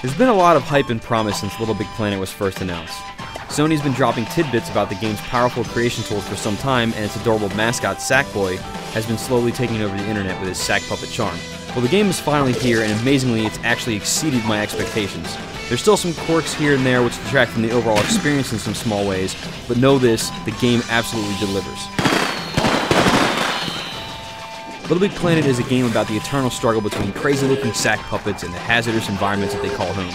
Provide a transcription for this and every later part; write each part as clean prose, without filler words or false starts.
There's been a lot of hype and promise since Little Big Planet was first announced. Sony's been dropping tidbits about the game's powerful creation tools for some time, and its adorable mascot, Sackboy, has been slowly taking over the internet with his sack puppet charm. Well, the game is finally here, and amazingly, it's actually exceeded my expectations. There's still some quirks here and there which detract from the overall experience in some small ways, but know this, the game absolutely delivers. Little Big Planet is a game about the eternal struggle between crazy-looking sack puppets and the hazardous environments that they call home.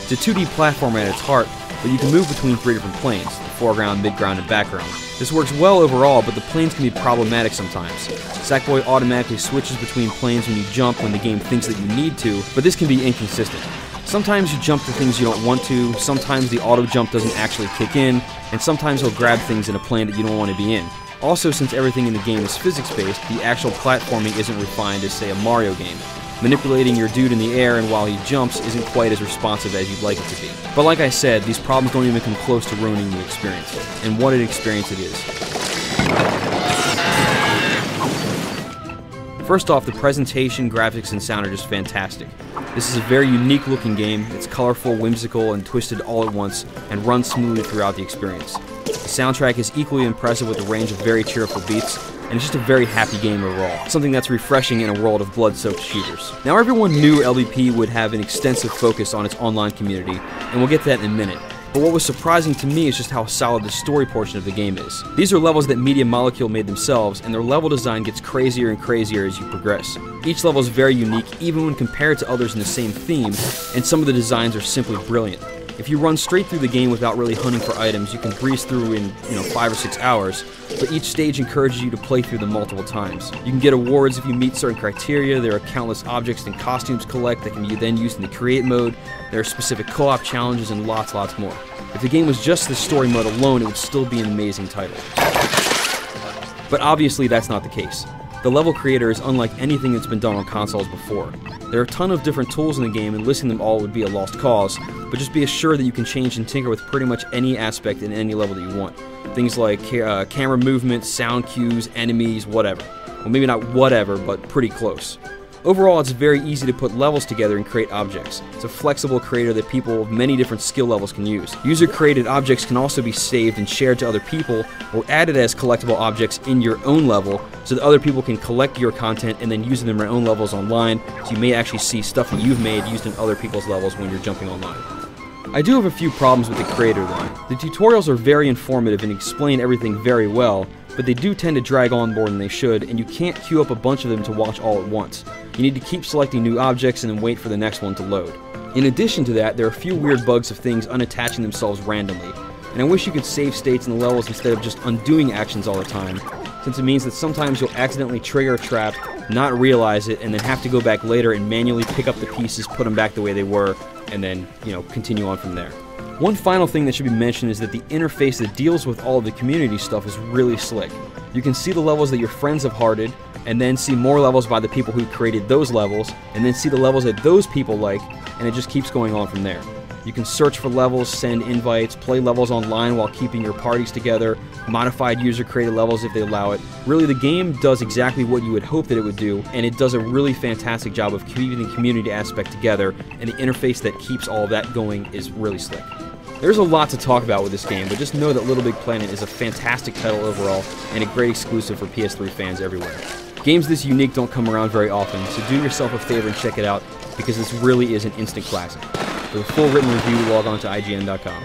It's a 2D platformer at its heart, but you can move between 3 different planes, the foreground, midground, and background. This works well overall, but the planes can be problematic sometimes. Sackboy automatically switches between planes when you jump when the game thinks that you need to, but this can be inconsistent. Sometimes you jump to things you don't want to, sometimes the auto jump doesn't actually kick in, and sometimes he'll grab things in a plane that you don't want to be in. Also, since everything in the game is physics-based, the actual platforming isn't refined as, say, a Mario game. Manipulating your dude in the air and while he jumps isn't quite as responsive as you'd like it to be. But like I said, these problems don't even come close to ruining the experience. And what an experience it is. First off, the presentation, graphics, and sound are just fantastic. This is a very unique looking game. It's colorful, whimsical, and twisted all at once, and runs smoothly throughout the experience. The soundtrack is equally impressive with a range of very cheerful beats, and it's just a very happy game overall. Something that's refreshing in a world of blood-soaked shooters. Now, everyone knew LBP would have an extensive focus on its online community, and we'll get to that in a minute. But what was surprising to me is just how solid the story portion of the game is. These are levels that Media Molecule made themselves, and their level design gets crazier and crazier as you progress. Each level is very unique, even when compared to others in the same theme, and some of the designs are simply brilliant. If you run straight through the game without really hunting for items, you can breeze through in 5 or 6 hours, but each stage encourages you to play through them multiple times. You can get awards if you meet certain criteria. There are countless objects and costumes to collect that can be then used in the create mode. There are specific co-op challenges and lots more. If the game was just the story mode alone, it would still be an amazing title. But obviously that's not the case. The level creator is unlike anything that's been done on consoles before. There are a ton of different tools in the game, and listing them all would be a lost cause, but just be assured that you can change and tinker with pretty much any aspect in any level that you want. Things like camera movement, sound cues, enemies, whatever. Well, maybe not whatever, but pretty close. Overall, it's very easy to put levels together and create objects. It's a flexible creator that people of many different skill levels can use. User-created objects can also be saved and shared to other people, or added as collectible objects in your own level, so that other people can collect your content and then use it in their own levels online, so you may actually see stuff that you've made used in other people's levels when you're jumping online. I do have a few problems with the creator though. The tutorials are very informative and explain everything very well, but they do tend to drag on more than they should, and you can't queue up a bunch of them to watch all at once. You need to keep selecting new objects and then wait for the next one to load. In addition to that, there are a few weird bugs of things unattaching themselves randomly, and I wish you could save states in the levels instead of just undoing actions all the time, since it means that sometimes you'll accidentally trigger a trap, not realize it, and then have to go back later and manually pick up the pieces, put them back the way they were, and then, continue on from there. One final thing that should be mentioned is that the interface that deals with all of the community stuff is really slick. You can see the levels that your friends have hearted, and then see more levels by the people who created those levels, and then see the levels that those people like, and it just keeps going on from there. You can search for levels, send invites, play levels online while keeping your parties together, modified user-created levels if they allow it. Really, the game does exactly what you would hope that it would do, and it does a really fantastic job of keeping the community aspect together, and the interface that keeps all of that going is really slick. There's a lot to talk about with this game, but just know that Little Big Planet is a fantastic title overall, and a great exclusive for PS3 fans everywhere. Games this unique don't come around very often, so do yourself a favor and check it out, because this really is an instant classic. For the full written review, log on to IGN.com.